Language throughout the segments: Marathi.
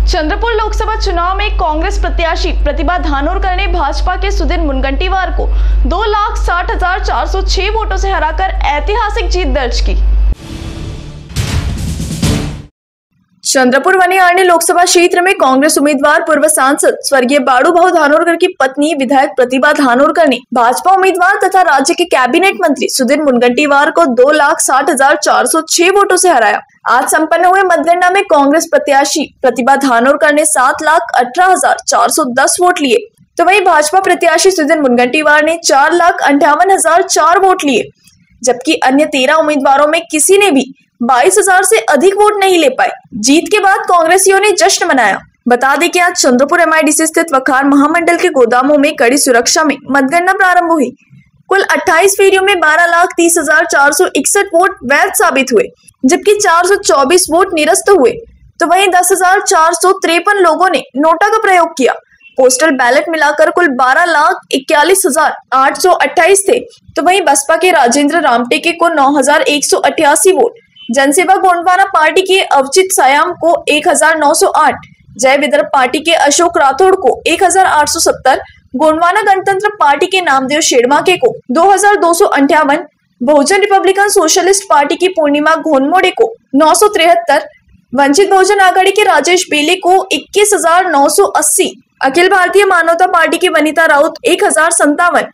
चंद्रपुर लोकसभा चुनाव में कांग्रेस प्रत्याशी प्रतिभा धानोरकर ने भाजपा के सुधीर मुनगंटीवार को 2,60,406 वोटों से हराकर ऐतिहासिक जीत दर्ज की। चंद्रपुर वनिहारनी लोकसभा क्षेत्र में कांग्रेस उम्मीदवार पूर्व सांसद स्वर्गीय बाड़ू भाऊ धानोरकर की पत्नी विधायक प्रतिभा धानोरकर ने भाजपा उम्मीदवार तथा राज्य के कैबिनेट मंत्री सुधीर मुनगंटीवार को 2,60,406 वोटों से हराया। आज संपन्न हुए मतगणना में कांग्रेस प्रत्याशी प्रतिभा धानोरकर ने 7,18,410 वोट लिए, तो वहीं भाजपा प्रत्याशी सुधीर मुनगंटीवार ने 4,58,004 वोट लिए, जबकि अन्य 13 उम्मीदवारों में किसी ने भी 22,000 से अधिक वोट नहीं ले पाए। जीत के बाद कांग्रेसियों ने जश्न मनाया। बता दें कि आज चंद्रपुर MIDC स्थित वखार महामंडल के गोदामों में कड़ी सुरक्षा में मतगणना प्रारंभ हुई। कुल 28 फेरियों में 12,30,461 वोट वैध साबित हुए, जबकि 424 वोट निरस्त हुए, तो वहीं 10,453 लोगों ने नोटा का प्रयोग किया। पोस्टल बैलेट मिलाकर कुल 12,41,828 थे, तो वहीं बसपा के राजेंद्र रामटेके को 9,188 वोट, जनसेवा गोंडवाना पार्टी के अवचित सायाम को 1,908, जय विदर्भ पार्टी के अशोक राठौड़ को 1,870, गोंडवाना गणतंत्र पार्टी के नामदेव शेड़माके को 2,258, बहुजन रिपब्लिकन सोशलिस्ट पार्टी की पूर्णिमा घोनमोड़े को 973, वंचित बहुजन आघाड़ी के राजेश बेले को 21,980, अखिल भारतीय मानवता पार्टी की वनिता राउत 1,057,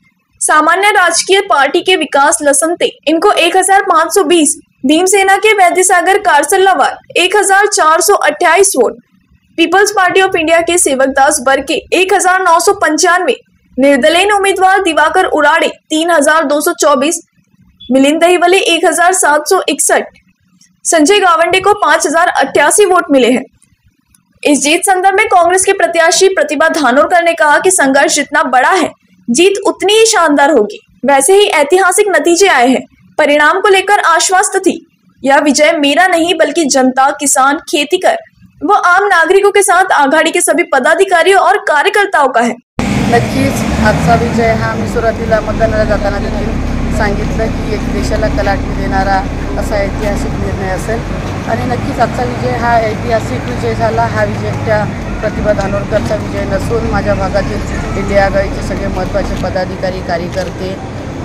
सामान्य राजकीय पार्टी के विकास लसंते इनको 1,520, भीमसेना के वैद्यसागर कारसल्लावाल 1,428 vote, peoples party of India के सेवकदास बरके 1,995, निर्दलीय उम्मीदवार दिवाकर उराड़े 3,224, मिलिंद दहीवले 1,761, संजय गावंडे को 5,088 वोट मिले हैं। इस जीत संदर्भ में कांग्रेस के प्रत्याशी प्रतिभा धानोरकर ने कहा कि संघर्ष जितना बड़ा है, जीत उतनी ही शानदार होगी। वैसे ही ऐतिहासिक नतीजे आए हैं। परिणाम को लेकर आश्वस्त थी। यह विजय मेरा नहीं बल्कि जनता, किसान, खेतीकर व आम नागरिकों के साथ आघाडी के सभी पदाधिकारियों और कार्यकर्ताओं का है। नक्कीच आजचा विजय हा मी सुरुवातीला मतदानाला जाताना देखील सांगितलं की एक देशाला कलाटणी देणारा असा ऐतिहासिक निर्णय असेल आणि नक्कीच आजचा विजय हा ऐतिहासिक विजय झाला। हा विजय त्या प्रतिभा धानोरकरचा विजय नसून माझ्या भागातील इंडिया आघाडीचे सगळे महत्त्वाचे पदाधिकारी, कार्यकर्ते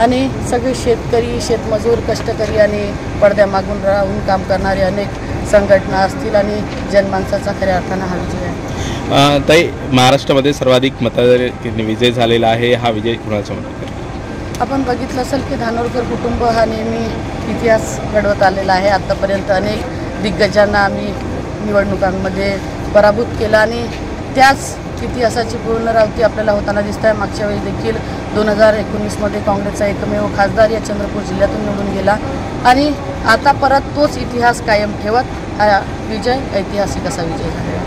आणि सगळे शेतकरी, शेतमजूर, कष्टकरी आणि पडद्यामागून राहून काम करणारे अनेक संघटना असतील आणि जनमानसाचा खऱ्या अर्थानं हा विजय आहे। ताई, महाराष्ट्रामध्ये सर्वाधिक मताधिक्याने विजय झालेला आहे, हा विजय कुणाचा म्हणतात? आपण बघितलं असेल की धानोरकर कुटुंब हा नेहमी इतिहास घडवत आलेला आहे। आतापर्यंत अनेक दिग्गजांना आम्ही निवडणुकांमध्ये पराभूत केला आणि त्याच इतिहासाची पुनरावृत्ती आपल्याला होताना दिसत आहे। मागच्या वेळी देखील 2019 मध्ये काँग्रेसचा एकमेव खासदार या चंद्रपूर जिल्ह्यातून निवडून गेला आणि आता परत तोच इतिहास कायम ठेवत हा विजय ऐतिहासिक असा विजय झाला।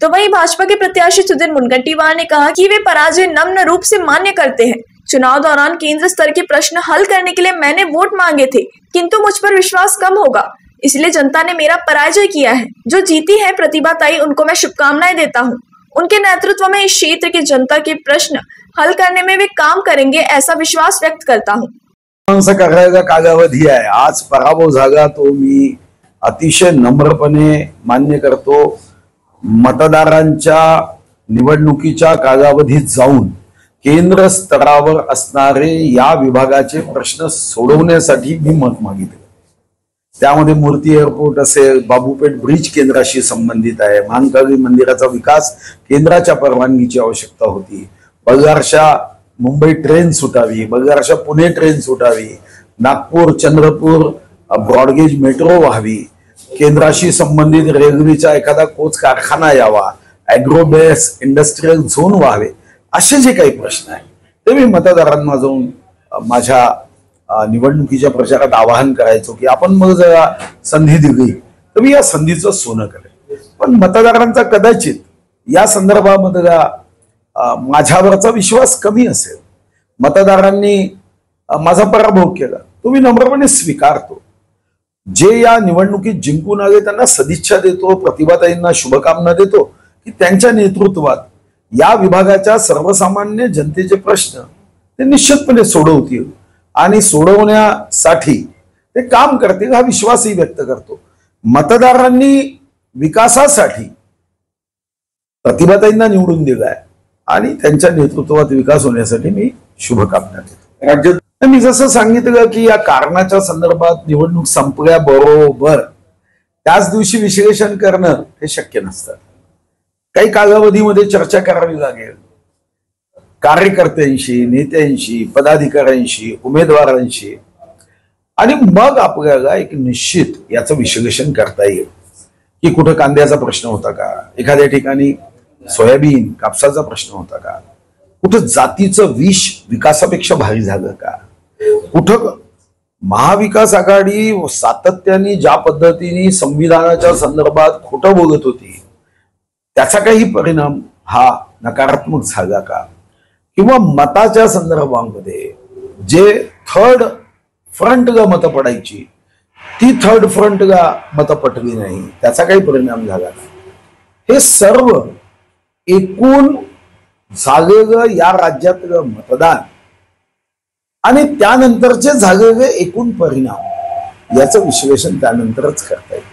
तो वहीं भाजपा के प्रत्याशी सुधीर मुनगंटीवार ने कहा कि वे पराजय नम्र रूप से मान्य करते हैं। चुनाव दौरान केंद्र स्तर के प्रश्न हल करने के लिए मैंने वोट मांगे थे, किंतु मुझ पर विश्वास कम होगा, इसलिए जनता ने मेरा पराजय किया है। जो जीती है प्रतिभा ताई, उनको मैं शुभकामनाएं देता हूँ। उनके नेतृत्व में इस क्षेत्र की जनता के प्रश्न हल करने में वे काम करेंगे, ऐसा विश्वास व्यक्त करता हूँ। करायचा कालावधी आहे। आज पराभव झाला तो मी अतिशय नम्रपणे मान्य करतो। मतदारांच्या निवडणुकीच्या कालावधीत जाऊन केंद्र स्तरावर असणारे या विभागाचे प्रश्न सोडवण्यासाठी मी मत मागितले। त्यामध्ये मूर्ती एअरपोर्ट असेल, बाबूपेठ ब्रिज केंद्राशी संबंधित आहे, महाकाली मंदिराचा विकास केंद्राच्या परवानगीची आवश्यकता होती, बल्लारशा मुंबई ट्रेन सुटावी, बल्लारशा पुणे ट्रेन सुटावी, नागपूर चंद्रपूर ब्रॉडगेज मेट्रो व्हावी, केंद्राशी संबंधित रेल्वेचा एखादा कोच कारखाना यावा, ॲग्रोबेस इंडस्ट्रियल झोन व्हावे, असे जे काही प्रश्न आहेत ते मी मतदारांना जाऊन माझ्या निवडणुकीच्या प्रचारात आवाहन करायचो की आपण मग जरा संधी दिली तर मी या संधीचं सोनं करेन। पण मतदारांचा कदाचित या संदर्भामध्ये माझ्यावरचा विश्वास कमी असेल। मतदारांनी माझा पराभव केला, तो मी नम्रपणे स्वीकारतो। जे या निवडणुकीत जिंकून आले त्यांना सदिच्छा देतो, प्रतिभाताईंना शुभकामना देतो की त्यांच्या नेतृत्वात या विभागाच्या सर्वसामान्य जनतेचे प्रश्न ते निश्चितपणे सोडवतील आणि सोडवण्यासाठी ते काम करतील हा विश्वासही व्यक्त करतो। मतदारांनी विकासासाठी प्रतिभाताईंना निवडून दिलाय आणि त्यांच्या नेतृत्वात विकास होण्यासाठी मी शुभकामना देतो. राज्यात मी जसं सांगितलं की या कारणाच्या संदर्भात निवडणूक संपल्याबरोबर त्याच दिवशी विश्लेषण करणं हे शक्य नसतं. काही कालावधीमध्ये चर्चा करावी लागेल कार्यकर्त्यांशी, नेत्यांशी, पदाधिकाऱ्यांशी, उमेदवारांशी, आणि मग आपल्याला एक निश्चित याचं विश्लेषण करता येईल की कुठं कांद्याचा प्रश्न होता का, एखाद्या ठिकाणी सोयाबीन कापसाचा प्रश्न होता का, कुठं जातीचं विष विकासापेक्षा भारी झालं का, कुठं महाविकास आघाडी सातत्याने ज्या पद्धतीने संविधानाच्या संदर्भात खोटं बोलत होती त्याचा काही परिणाम हा नकारात्मक झाला का, किंवा मताच्या संदर्भामध्ये जे थर्ड फ्रंटला मतं पडायची ती थर्ड फ्रंटला मतं पटली नाही त्याचा काही परिणाम झाला का, हे सर्व एकूण झालेलं या राज्यातलं मतदान आणि त्यानंतरचे झालेले एकूण परिणाम याचं विश्लेषण त्यानंतरच करता येईल.